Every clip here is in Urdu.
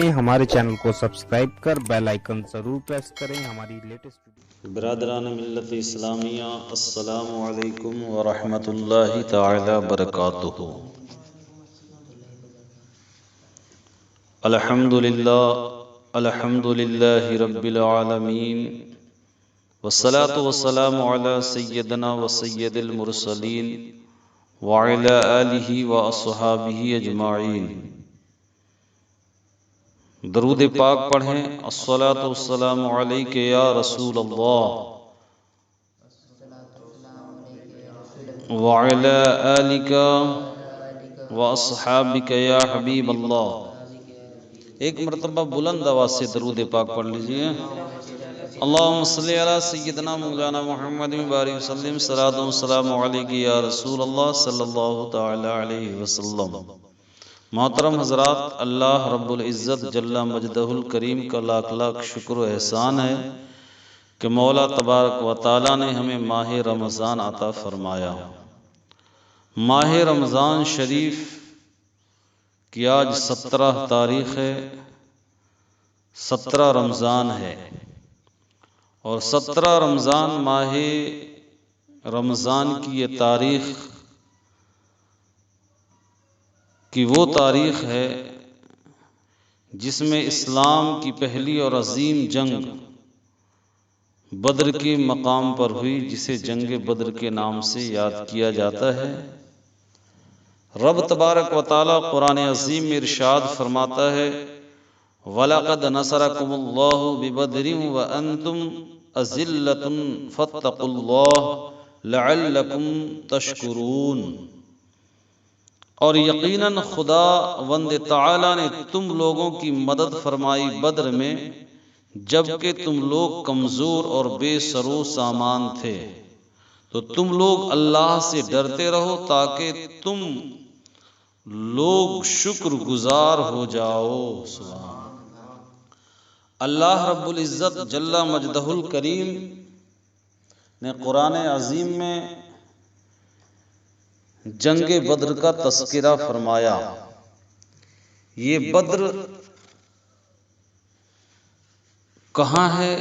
ہمارے چینل کو سبسکرائب کر بیل آئیکن ضرور پریس کریں ہماری لیٹسٹ برادران ملت اسلامیہ، السلام علیکم ورحمۃ اللہ تعالی وبرکاتہ۔ الحمد للہ رب العالمین، والصلاة والسلام علی سیدنا و سید المرسلین وعلی آلہ واصحابہ اجمعین۔ درود پاک پڑھیں۔ الصلاۃ والسلام علیک یا رسول اللہ وعلی آلک واصحابک یا حبیب اللہ۔ ایک مرتبہ بلند آواز سے درود پاک پڑھ لیجئے۔ اللہم صلی علی سیدنا مولانا محمد بارک وسلم، صلاۃ والسلام علیک یا رسول اللہ صلی اللہ تعالی علیہ وسلم۔ محترم حضرات، اللہ رب العزت جل مجدہ الکریم کا لاکھ لاکھ شکر و احسان ہے کہ مولا تبارک و تعالی نے ہمیں ماہ رمضان عطا فرمایا۔ ماہ رمضان شریف کی آج 17 تاریخ ہے، 17 رمضان ہے، اور 17 رمضان ماہ رمضان کی یہ تاریخ کہ وہ تاریخ ہے جس میں اسلام کی پہلی اور عظیم جنگ بدر کے مقام پر ہوئی، جسے جنگ بدر کے نام سے یاد کیا جاتا ہے۔ رب تبارک و تعالی قرآن عظیم میں ارشاد فرماتا ہے، وَلَقَدْ نَصَرَكُمُ اللَّهُ بِبَدْرٍ وَأَنْتُمْ أَذِلَّةٌ فَاتَّقُوا اللَّهَ لَعَلَّكُمْ تَشْكُرُونَ۔ اور یقیناً خدا وند تعالی نے تم لوگوں کی مدد فرمائی بدر میں، جبکہ تم لوگ کمزور اور بے سرو سامان تھے، تو تم لوگ اللہ سے ڈرتے رہو تاکہ تم لوگ شکر گزار ہو جاؤ۔ سبحان اللہ رب العزت جل مجدہ الکریم نے قرآن عظیم میں جنگ بدر کا تذکرہ فرمایا۔ یہ بدر کہاں ہے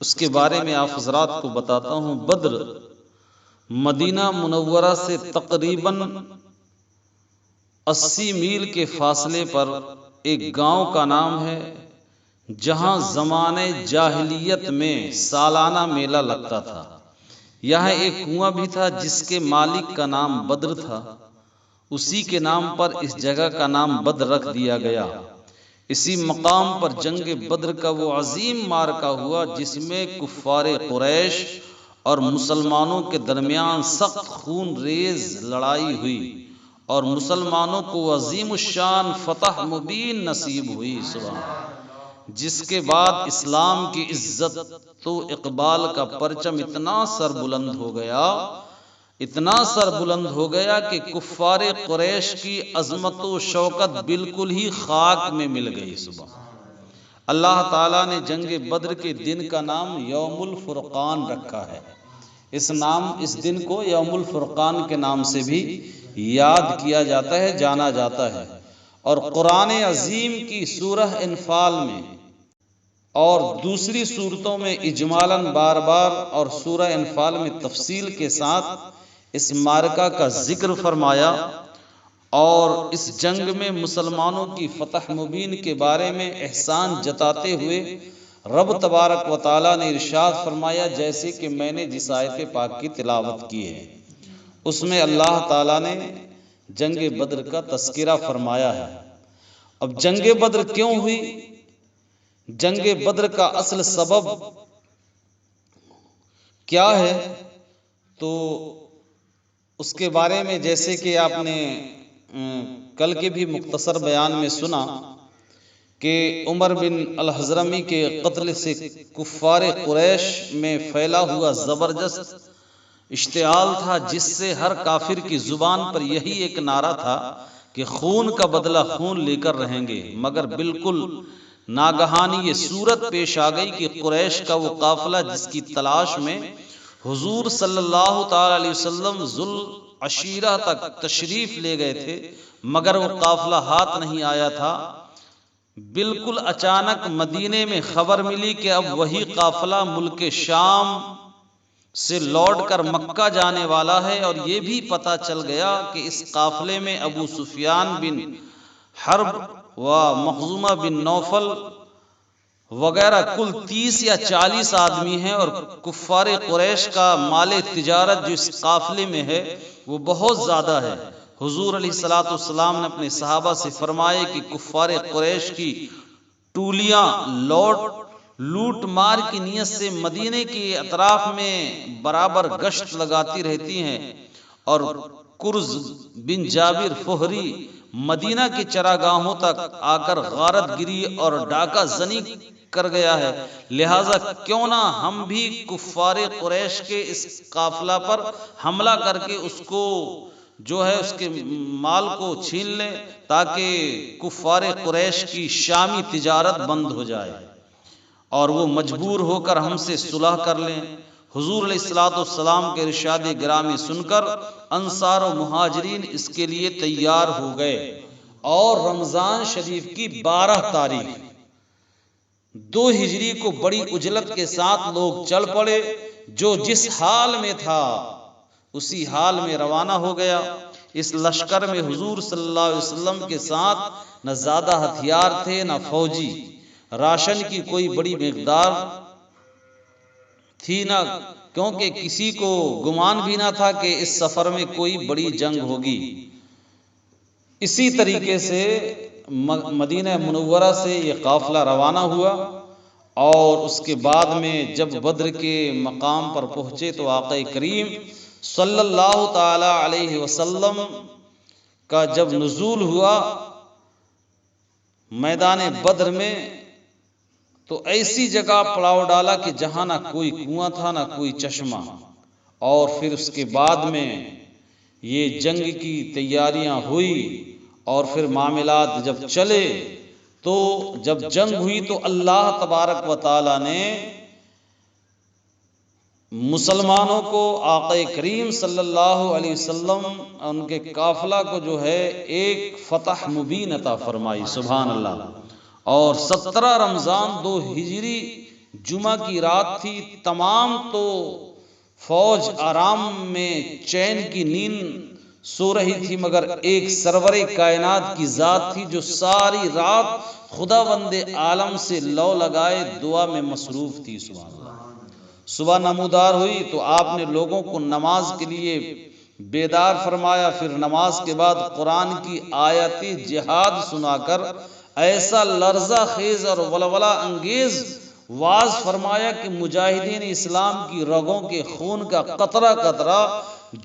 اس کے بارے میں آپ حضرات کو بتاتا ہوں۔ بدر مدینہ منورہ سے تقریباً 80 میل کے فاصلے پر ایک گاؤں کا نام ہے، جہاں زمانے جاہلیت میں سالانہ میلہ لگتا تھا۔ یہاں ایک کنواں بھی تھا جس کے مالک کا نام بدر تھا، اسی کے نام پر اس جگہ کا نام بدر رکھ دیا گیا۔ اسی مقام پر جنگ بدر کا وہ عظیم معرکہ ہوا جس میں کفار قریش اور مسلمانوں کے درمیان سخت خون ریز لڑائی ہوئی، اور مسلمانوں کو عظیم الشان فتح مبین نصیب ہوئی۔ سبحان، جس کے بعد اسلام کی عزت و اقبال کا پرچم اتنا سر بلند ہو گیا، اتنا سر بلند ہو گیا کہ کفار قریش کی عظمت و شوکت بالکل ہی خاک میں مل گئی۔ سبحان اللہ تعالیٰ نے جنگ بدر کے دن کا نام یوم الفرقان رکھا ہے۔ اس دن کو یوم الفرقان کے نام سے بھی یاد کیا جاتا ہے، جانا جاتا ہے۔ اور قرآن عظیم کی سورہ انفال میں اور دوسری صورتوں میں اجمالاً بار بار اور سورہ انفال میں تفصیل کے ساتھ اس معرکہ کا ذکر فرمایا، اور اس جنگ میں مسلمانوں کی فتح مبین کے بارے میں احسان جتاتے ہوئے رب تبارک و تعالی نے ارشاد فرمایا، جیسے کہ میں نے جس آیت پاک کی تلاوت کی ہے اس میں اللہ تعالی نے جنگ بدر کا تذکرہ فرمایا ہے۔ اب جنگ بدر کیوں ہوئی؟ جنگ بدر کا اصل سبب کیا ہے؟ تو اس کے بارے میں جیسے کہ آپ نے کل کے بھی مختصر بیان میں سنا کہ عمر بن الحضرمی کے قتل سے کفار قریش میں پھیلا ہوا زبردست اشتعال تھا، جس سے ہر کافر کی زبان پر یہی ایک نعرہ تھا کہ خون کا بدلہ خون لے کر رہیں گے۔ مگر بالکل ناگہانی یہ صورت پیش آ گئی کہ قریش کا وہ قافلہ جس کی تلاش میں حضور صلی اللہ تعالی علیہ وسلم ذوالعشیرہ تک تشریف لے گئے تھے، مگر وہ قافلہ ہاتھ نہیں آیا تھا۔ بالکل اچانک مدینے میں خبر ملی کہ اب وہی قافلہ ملک شام سے لوٹ کر مکہ جانے والا ہے، اور یہ بھی پتہ چل گیا کہ اس قافلے میں ابو سفیان بن حرب و مخزومہ بن نوفل وغیرہ کل 30 یا 40 آدمی ہیں، اور کفار قریش کا مال تجارت جو اس قافلے میں ہے وہ بہت زیادہ ہے۔ حضور علیہ الصلوۃ والسلام نے اپنے صحابہ سے فرمایا کہ کفار قریش کی ٹولیاں لوٹ مار کی نیت سے مدینے کے اطراف میں برابر گشت لگاتی رہتی ہیں، اور کرز بن جابر فہری مدینہ کی چراگاہوں تک آ کر غارت گری اور ڈاکہ زنی کر گیا ہے، لہٰذا کیوں نہ ہم بھی کفار قریش کے اس قافلہ پر حملہ کر کے اس کو جو ہے اس کے مال کو چھین لیں، تاکہ کفار قریش کی شامی تجارت بند ہو جائے اور وہ مجبور ہو کر ہم سے صلح کر لیں۔ حضور علیہ الصلوۃ والسلام کے ارشاد گرامی سن کر انصار و مہاجرین اس کے لیے تیار ہو گئے، اور رمضان شریف کی 12 تاریخ 2 ہجری کو بڑی عجلت کے ساتھ لوگ چل پڑے، جو جس حال میں تھا اسی حال میں روانہ ہو گیا۔ اس لشکر میں حضور صلی اللہ علیہ وسلم کے ساتھ نہ زیادہ ہتھیار تھے نہ فوجی، راشن کی کوئی بڑی مقدار تھی نہ، کیونکہ کسی کو گمان بھی نہ تھا کہ اس سفر میں کوئی بڑی جنگ ہوگی۔ اسی طریقے سے مدینہ منورہ سے یہ قافلہ روانہ ہوا، اور اس کے بعد میں جب بدر کے مقام پر پہنچے تو آقا کریم صلی اللہ تعالی علیہ وسلم کا جب نزول ہوا میدان بدر میں، تو ایسی جگہ پڑاؤ ڈالا کہ جہاں نہ کوئی کنواں تھا نہ کوئی چشمہ، اور پھر اس کے بعد میں یہ جنگ کی تیاریاں ہوئی، اور پھر معاملات جب چلے تو جب جنگ ہوئی تو اللہ تبارک و تعالی نے مسلمانوں کو آقا کریم صلی اللہ علیہ وسلم ان کے قافلہ کو جو ہے ایک فتح مبین عطا فرمائی، سبحان اللہ۔ اور 17 رمضان 2 ہجری جمعہ کی رات تھی، تمام تو فوج آرام میں چین کی نیند سو رہی تھی، مگر ایک سرور کائنات کی ذات تھی جو ساری رات خدا بند عالم سے لو لگائے دعا میں مصروف تھی، سبحان اللہ۔ صبح نمودار ہوئی تو آپ نے لوگوں کو نماز کے لیے بیدار فرمایا، پھر نماز کے بعد قرآن کی آیات جہاد سنا کر ایسا لرزہ خیز اور ولولہ انگیز واز فرمایا کہ مجاہدین اسلام کی رگوں کے خون کا قطرہ قطرہ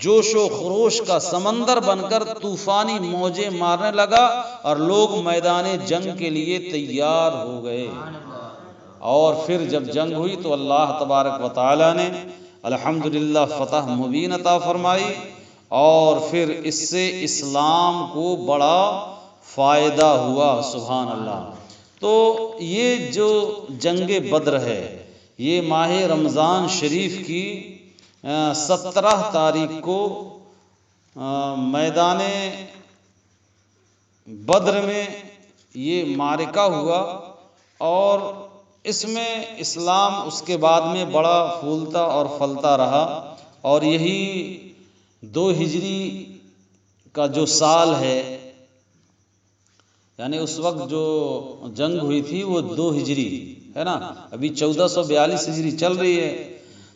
جوش و خروش کا سمندر بن کر طوفانی موجیں مارنے لگا، اور لوگ میدان جنگ کے لیے تیار ہو گئے۔ اور پھر جب جنگ ہوئی تو اللہ تبارک و تعالی نے الحمدللہ فتح مبین عطا فرمائی، اور پھر اس سے اسلام کو بڑا فائدہ ہوا، سبحان اللہ۔ تو یہ جو جنگ بدر ہے یہ ماہ رمضان شریف کی 17 تاریخ کو میدان بدر میں یہ معرکہ ہوا، اور اس میں اسلام اس کے بعد میں بڑا پھولتا اور پھلتا رہا، اور یہی 2 ہجری کا جو سال ہے، یعنی اس وقت جو جنگ ہوئی تھی وہ 2 ہجری ہے نا، ابھی 1442 ہجری چل رہی ہے۔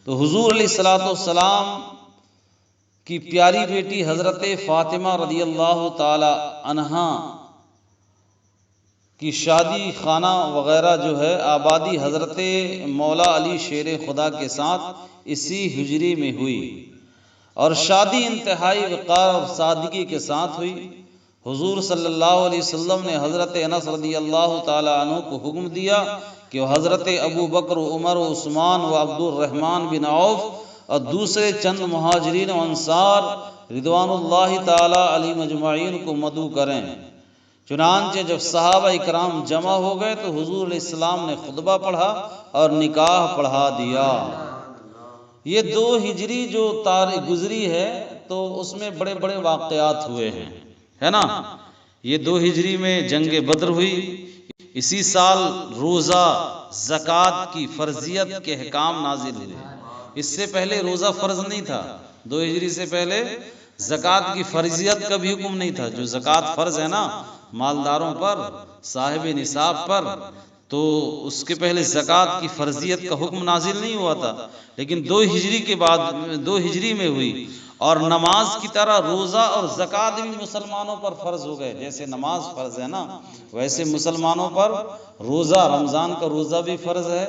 تو حضور علیہ الصلوۃ والسلام کی پیاری بیٹی حضرت فاطمہ رضی اللہ تعالی عنہا کی شادی خانہ وغیرہ جو ہے آبادی حضرت مولا علی شیر خدا کے ساتھ اسی ہجری میں ہوئی، اور شادی انتہائی وقار اور سادگی کے ساتھ ہوئی۔ حضور صلی اللہ علیہ وسلم نے حضرت انس رضی اللہ تعالی عنہ کو حکم دیا کہ وہ حضرت ابو بکر و عمر و عثمان و عبد الرحمن بن عوف اور دوسرے چند مہاجرین و انصار رضوان اللہ تعالی علیہ مجمعین کو مدعو کریں۔ چنانچہ جب صحابہ اکرام جمع ہو گئے تو حضور علیہ السلام نے خطبہ پڑھا اور نکاح پڑھا دیا۔ یہ 2 ہجری جو تاریخ گزری ہے تو اس میں بڑے بڑے واقعات ہوئے ہیں، ہے نا۔ یہ 2 ہجری میں جنگ بدر ہوئی، اسی سال روزہ زکوٰۃ کی فرضیت کے احکام نازل ہوئے۔ اس سے پہلے روزہ فرض نہیں تھا، 2 ہجری سے پہلے زکوٰۃ کی فرضیت کا بھی حکم نہیں تھا۔ جو زکوٰۃ فرض ہے نا مالداروں پر، صاحب نصاب پر، تو اس کے پہلے زکوٰۃ کی فرضیت کا حکم نازل نہیں ہوا تھا، لیکن 2 ہجری کے بعد 2 ہجری میں ہوئی۔ اور نماز کی طرح روزہ اور زکوٰۃ بھی مسلمانوں پر فرض ہو گئے۔ جیسے نماز فرض ہے نا، ویسے مسلمانوں پر روزہ، رمضان کا روزہ بھی فرض ہے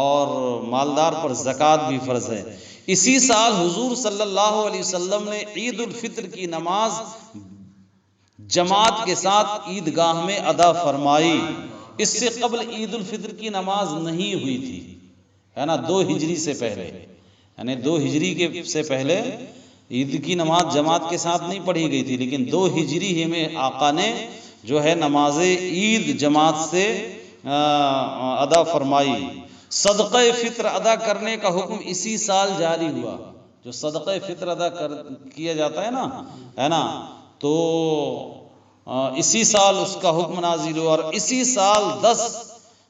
اور مالدار پر زکوٰۃ بھی فرض ہے۔ اسی سال حضور صلی اللہ علیہ وسلم نے عید الفطر کی نماز جماعت کے ساتھ عیدگاہ میں ادا فرمائی۔ اس سے قبل عید الفطر کی نماز نہیں ہوئی تھی، ہے نا، 2 ہجری سے پہلے، یعنی 2 ہجری کے سے پہلے عید کی نماز جماعت کے ساتھ نہیں پڑھی گئی تھی، لیکن 2 ہجری ہی میں آقا نے جو ہے نماز عید جماعت سے ادا فرمائی۔ صدقہ فطر ادا کرنے کا حکم اسی سال جاری ہوا۔ جو صدقہ فطر ادا کیا جاتا ہے نا، تو اسی سال اس کا حکم نازل ہوا۔ اور اسی سال 10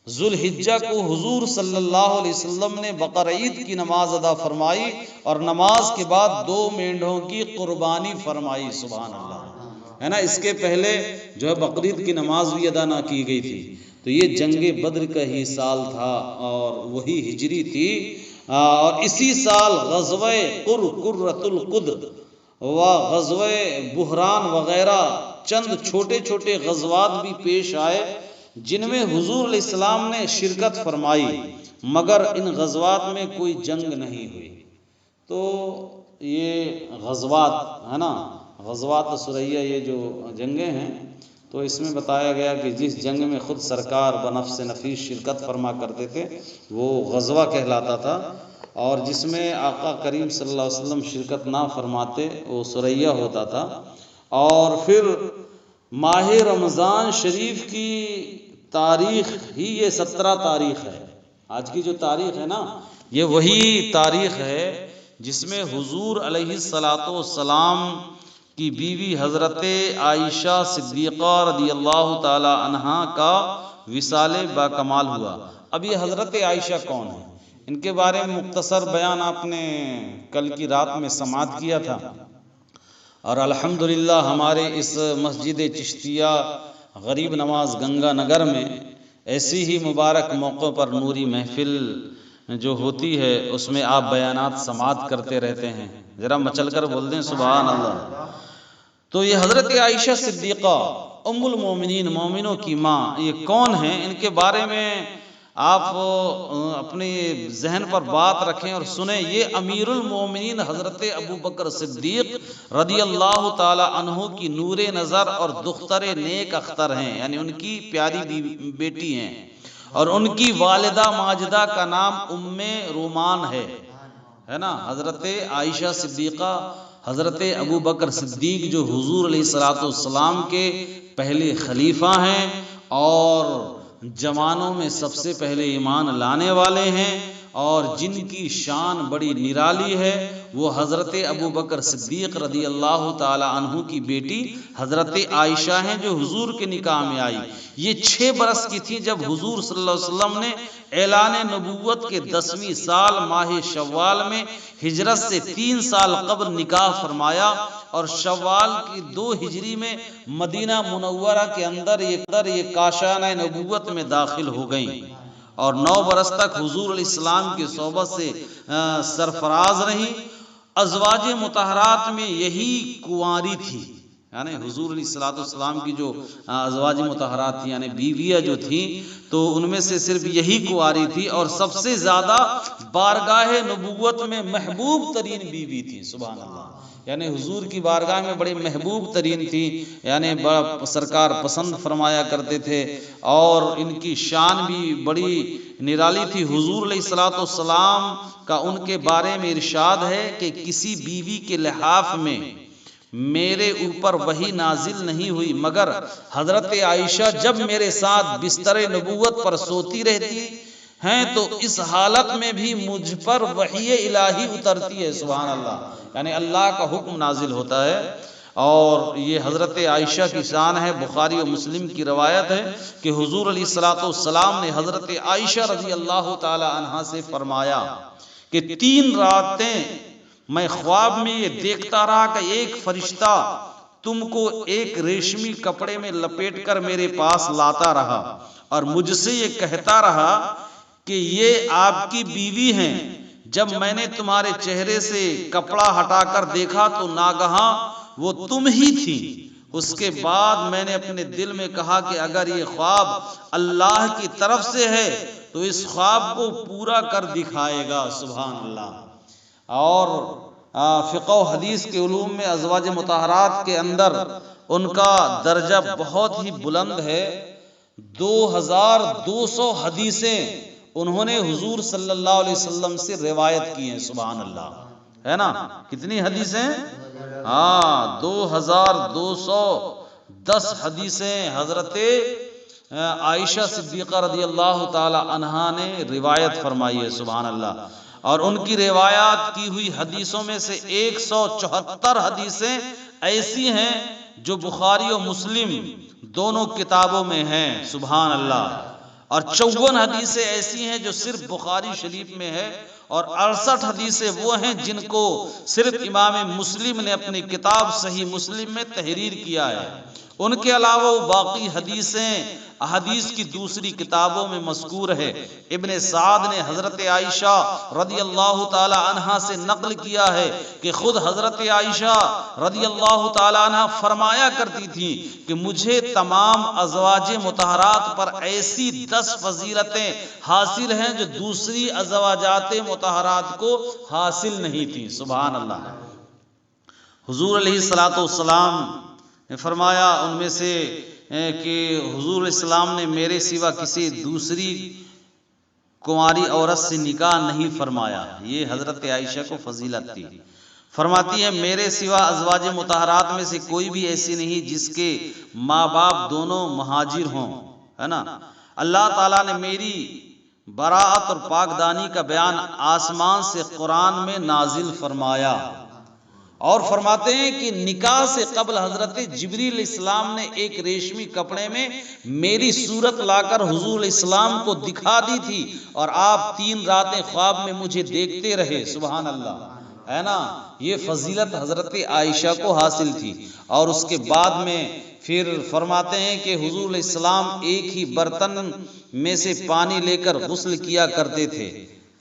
ذوالحجہ کو حضور صلی اللہ علیہ وسلم نے بقرعید کی نماز ادا فرمائی اور نماز کے بعد 2 مینڈھوں کی قربانی فرمائی۔ سبحان اللہ، ہے نا۔ اس کے پہلے جو ہے بقرعید کی نماز بھی ادا نہ کی گئی تھی۔ تو یہ جنگ بدر کا ہی سال تھا اور وہی ہجری تھی۔ اور اسی سال غزوہ قرۃ القدر و غزوہ بحران وغیرہ چند چھوٹے چھوٹے غزوات بھی پیش آئے جن میں حضور علیہ السلام نے شرکت فرمائی، مگر ان غزوات میں کوئی جنگ نہیں ہوئی۔ تو یہ غزوات ہے نا، غزوات سریہ، یہ جو جنگیں ہیں، تو اس میں بتایا گیا کہ جس جنگ میں خود سرکار بنفس نفیس شرکت فرما کرتے تھے وہ غزوہ کہلاتا تھا، اور جس میں آقا کریم صلی اللہ علیہ وسلم شرکت نہ فرماتے وہ سریہ ہوتا تھا۔ اور پھر ماہ رمضان شریف کی تاریخ ہی یہ 17 تاریخ ہے۔ آج کی جو تاریخ ہے نا، یہ وہی تاریخ ہے جس میں حضور علیہ السلام کی بیوی حضرت عائشہ صدیقہ رضی اللہ تعالی عنہا کا وصال باکمال ہوا۔ اب یہ حضرت عائشہ کون ہیں؟ ان کے بارے میں مختصر بیان آپ نے کل کی رات میں سماعت کیا تھا، اور الحمدللہ ہمارے اس مسجد چشتیہ غریب نواز گنگا نگر میں ایسی ہی مبارک موقع پر نوری محفل جو ہوتی ہے اس میں آپ بیانات سماعت کرتے رہتے ہیں۔ ذرا مچل کر بول دیں سبحان اللہ۔ تو یہ حضرت عائشہ صدیقہ ام المومنین، مومنوں کی ماں، یہ کون ہیں؟ ان کے بارے میں آپ اپنے ذہن پر بات رکھیں اور سنیں۔ یہ امیر المومنین حضرت ابو بکر صدیق رضی اللہ تعالی عنہ کی نور نظر اور دختر نیک اختر ہیں، یعنی ان کی پیاری بیٹی ہیں، اور ان کی والدہ ماجدہ کا نام ام رومان ہے نا۔ حضرت عائشہ صدیقہ حضرت ابو بکر صدیق جو حضور علیہ السلام کے پہلے خلیفہ ہیں اور جوانوں میں سب سے پہلے ایمان لانے والے ہیں، اور جن کی شان بڑی نرالی ہے وہ حضرت ابو بکر صدیق رضی اللہ تعالی عنہ کی بیٹی حضرت عائشہ ہیں جو حضور کے نکاح میں آئی۔ یہ 6 برس کی تھی جب حضور صلی اللہ علیہ وسلم نے اعلان نبوت کے 10ویں سال ماہ شوال میں ہجرت سے 3 سال قبل نکاح فرمایا، اور شوال کی 2 ہجری میں مدینہ منورہ کے اندر یہ کاشانہ نبوت میں داخل ہو گئیں، اور 9 برس تک حضور علیہ السلام کی صحبت سے سرفراز رہیں۔ ازواج مطہرات میں یہی کنواری تھی، یعنی حضور علیہ السلام کی جو ازواج مطہرات تھیں یعنی بیویاں جو تھیں، تو ان میں سے صرف یہی کنواری تھی، اور سب سے زیادہ بارگاہ نبوت میں محبوب ترین بیوی تھی۔ سبحان اللہ، یعنی حضور کی بارگاہ میں بڑی محبوب ترین تھی، یعنی بڑا سرکار پسند فرمایا کرتے تھے، اور ان کی شان بھی بڑی نرالی تھی۔ حضور علیہ السلام کا ان کے بارے میں ارشاد ہے کہ کسی بیوی کے لحاف میں میرے اوپر وحی نازل نہیں ہوئی، مگر حضرت عائشہ جب میرے ساتھ بستر نبوت پر سوتی رہتی ہیں تو اس حالت میں بھی مجھ پر وحی الہی اترتی ہے۔ سبحان اللہ، یعنی اللہ کا حکم نازل ہوتا ہے۔ اور یہ حضرت عائشہ کی شان ہے، بخاری و مسلم کی روایت ہے کہ حضور علیہ الصلوۃ والسلام نے حضرت عائشہ رضی اللہ تعالی عنہا سے فرمایا کہ 3 راتیں میں خواب میں یہ دیکھتا رہا کہ ایک فرشتہ تم کو ایک ریشمی کپڑے میں لپیٹ کر میرے پاس لاتا رہا اور مجھ سے یہ کہتا رہا کہ یہ آپ کی بیوی ہیں۔ جب میں نے تمہارے چہرے سے کپڑا ہٹا کر دیکھا تو ناگہاں وہ تم ہی تھی۔ اس کے بعد میں نے اپنے دل میں کہا کہ اگر یہ خواب اللہ کی طرف سے ہے تو اس خواب کو پورا کر دکھائے گا۔ سبحان اللہ۔ اور فقہ و حدیث کے علوم میں ازواج مطہرات کے اندر ان کا درجہ بہت ہی بلند ہے۔ 2200 حدیثیں انہوں نے حضور صلی اللہ علیہ وسلم سے روایت کی ہیں۔ سبحان اللہ، ہے نا؟ کتنی حدیثیں؟ 2210 حدیثیں حضرت عائشہ صدیقہ رضی اللہ تعالی عنہا نے روایت فرمائی ہے۔ سبحان اللہ۔ اور ان کی روایات کی ہوئی حدیثوں میں سے 174 حدیثیں ایسی ہیں جو بخاری و مسلم دونوں کتابوں میں ہیں۔ سبحان اللہ۔ اور 54 حدیثیں ایسی ہیں جو صرف بخاری شریف میں ہے، اور 68 حدیثیں وہ ہیں جن کو صرف امام مسلم نے اپنی کتاب صحیح مسلم میں تحریر کیا ہے۔ ان کے علاوہ باقی حدیثیں احادیث کی دوسری کتابوں میں مذکور ہے۔ ابن سعد نے حضرت عائشہ رضی اللہ تعالی عنہا سے نقل کیا ہے کہ خود حضرت عائشہ رضی اللہ تعالی عنہا فرمایا کرتی تھی کہ مجھے تمام ازواج مطہرات پر ایسی 10 فضیلتیں حاصل ہیں جو دوسری ازواجات مطہرات کو حاصل نہیں تھیں۔ سبحان اللہ۔ حضور علیہ الصلوۃ والسلام نے فرمایا ان میں سے کہ حضور علیہ السلام نے میرے سوا کسی دوسری کنواری عورت سے نکاح نہیں فرمایا۔ یہ حضرت عائشہ کو فضیلت تھی۔ فرماتی ہے میرے سوا ازواج مطہرات میں سے کوئی بھی ایسی نہیں جس کے ماں باپ دونوں مہاجر ہوں، ہے نا؟ اللہ تعالیٰ نے میری براءت اور پاک دانی کا بیان آسمان سے قرآن میں نازل فرمایا۔ اور فرماتے ہیں کہ نکاح سے قبل حضرت جبریل علیہ السلام نے ایک ریشمی کپڑے میں میری صورت لا کر حضور علیہ السلام کو دکھا دی تھی، اور آپ 3 راتیں خواب میں مجھے دیکھتے رہے۔ سبحان اللہ، ہے نا؟ یہ فضیلت حضرت عائشہ کو حاصل تھی۔ اور اس کے بعد میں پھر فرماتے ہیں کہ حضور علیہ السلام ایک ہی برتن میں سے پانی لے کر غسل کیا کرتے تھے۔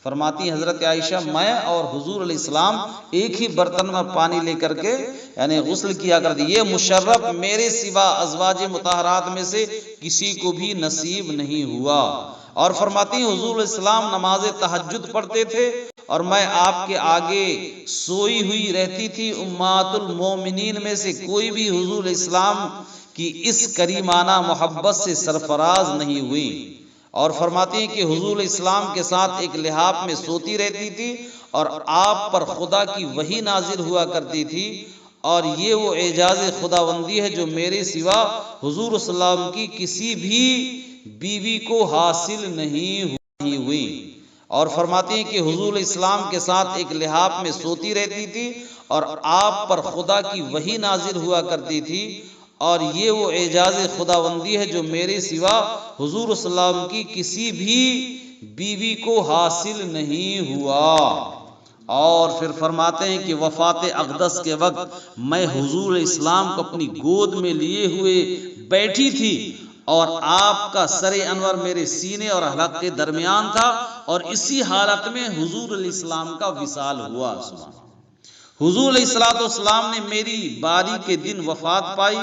فرماتی حضرت عائشہ میں اور حضور علیہ السلام ایک ہی برتن میں پانی لے کر کے یعنی غسل کیا کرتے۔ یہ مشرف میرے سوا ازواج مطہرات میں سے کسی کو بھی نصیب نہیں ہوا۔ اور فرماتی حضور علیہ السلام نماز تہجد پڑھتے تھے اور میں آپ کے آگے سوئی ہوئی رہتی تھی۔ امہات المومنین میں سے کوئی بھی حضور علیہ السلام کی اس کریمانہ محبت سے سرفراز نہیں ہوئی۔ اور فرماتی ہیں کہ حضور علیہ السلام کے ساتھ ایک لحاف میں سوتی رہتی تھی اور آپ پر خدا کی وحی نازل ہوا کرتی تھی، اور یہ وہ اعجاز خداوندی ہے جو میرے سوا حضور صلی اللہ علیہ وسلم کی کسی بھی بیوی کو حاصل نہیں ہوئی۔ اور فرماتی ہیں کہ حضور علیہ السلام کے ساتھ ایک لحاف میں سوتی رہتی تھی اور آپ پر خدا کی وحی نازل ہوا کرتی تھی، اور یہ وہ اعجاز خداوندی ہے جو میرے سوا حضور صلی اللہ علیہ وسلم کی کسی بھی بیوی کو حاصل نہیں ہوا۔ اور پھر فرماتے ہیں کہ وفات اقدس کے وقت میں حضور علیہ السلام کو اپنی گود میں لیے ہوئے بیٹھی تھی، اور آپ کا سر انور میرے سینے اور حلق کے درمیان تھا، اور اسی حالت میں حضور علیہ السلام کا وصال ہوا۔ حضور علیہ السلام نے میری باری کے دن وفات پائی۔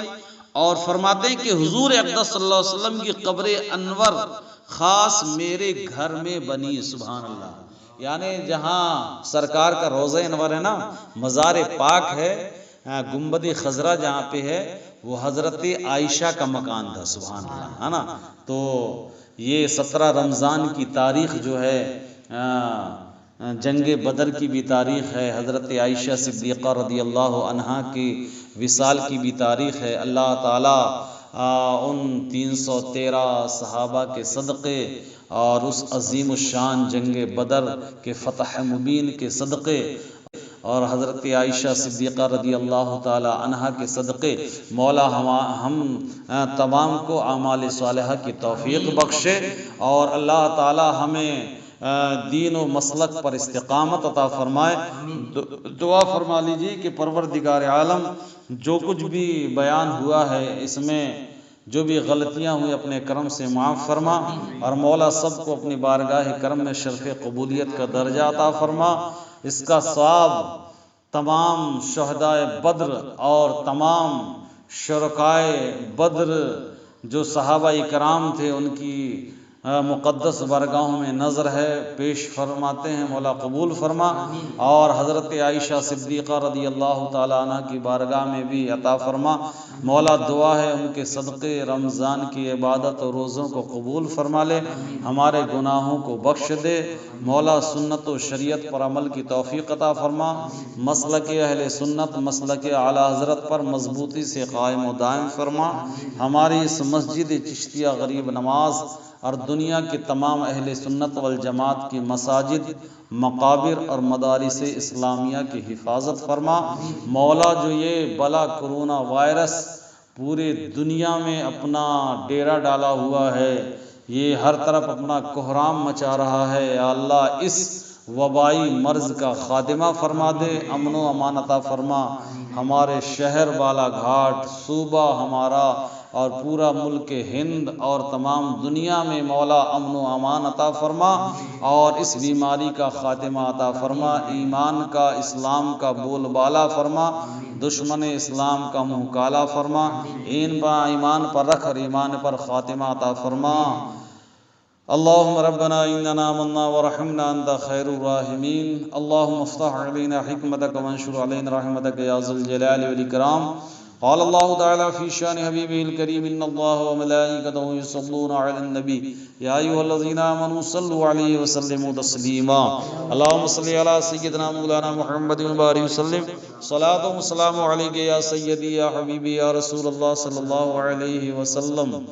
اور فرماتے ہیں کہ حضور اقدس صلی اللہ علیہ وسلم کی قبر انور خاص میرے گھر میں بنی۔ سبحان اللہ۔ یعنی جہاں سرکار کا روضہ انور ہے نا، مزار پاک ہے، گنبد خضرا جہاں پہ ہے، وہ حضرت عائشہ کا مکان تھا۔ سبحان اللہ، ہے نا؟ تو یہ 17 رمضان کی تاریخ جو ہے، جنگ بدر کی بھی تاریخ ہے، حضرت عائشہ صدیقہ رضی اللہ عنہا کی وصال کی بھی تاریخ ہے۔ اللہ تعالیٰ ان 313 صحابہ کے صدقے اور اس عظیم الشان جنگ بدر کے فتح مبین کے صدقے اور حضرت عائشہ صدیقہ رضی اللہ تعالی عنہا کے صدقے مولا ہم تمام کو اعمال صالحہ کی توفیق بخشے، اور اللہ تعالی ہمیں دین و مسلک پر استقامت عطا فرمائے۔ دعا فرما لیجیے کہ پروردگار عالم جو کچھ بھی بیان ہوا ہے اس میں جو بھی غلطیاں ہوئی اپنے کرم سے معاف فرما، اور مولا سب کو اپنی بارگاہ کرم میں شرف قبولیت کا درجہ عطا فرما۔ اس کا ثواب تمام شہدائے بدر اور تمام شرکائے بدر جو صحابہ کرام تھے ان کی مقدس بارگاہوں میں نظر ہے، پیش فرماتے ہیں، مولا قبول فرما، اور حضرت عائشہ صدیقہ رضی اللہ تعالیٰ عنہ کی بارگاہ میں بھی عطا فرما۔ مولا دعا ہے ان کے صدقے رمضان کی عبادت اور روزوں کو قبول فرما لے، ہمارے گناہوں کو بخش دے، مولا سنت و شریعت پر عمل کی توفیق عطا فرما، مسلک اہل سنت مسلک اعلی حضرت پر مضبوطی سے قائم و دائم فرما، ہماری اس مسجد چشتیہ غریب نواز اور دنیا کے تمام اہل سنت والجماعت کی مساجد، مقابر اور مدارس اسلامیہ کی حفاظت فرما۔ مولا جو یہ بلا کرونا وائرس پورے دنیا میں اپنا ڈیرا ڈالا ہوا ہے، یہ ہر طرف اپنا کوہرام مچا رہا ہے، یا اللہ اس وبائی مرض کا خاتمہ فرما دے، امن و امان عطا فرما، ہمارے شہر بالا گھاٹ، صوبہ ہمارا اور پورا ملک ہند اور تمام دنیا میں مولا امن و امان عطا فرما، اور اس بیماری کا خاتمہ عطا فرما، ایمان کا اسلام کا بول بالا فرما، دشمن اسلام کا منہ کالا فرما، ایمان پر رکھ اور ایمان پر خاتمہ عطا فرما۔ اللهم ربنا إننا آمنا ورحمنا أنت خير الراحمين، اللهم افتح علينا حكمتك وانشر علينا رحمتك يا ذا الجلال والإكرام۔ قال الله تعالى في شان حبيبه الكريم إن الله وملائكته يصلون على النبي يا أيها الذين آمنوا صلوا عليه وسلموا تسليما۔ اللهم صل على سيدنا مولانا محمد وبارك وسلم، صلاة و سلام عليك يا سيدي يا حبيبي يا رسول الله صلى الله عليه وسلم۔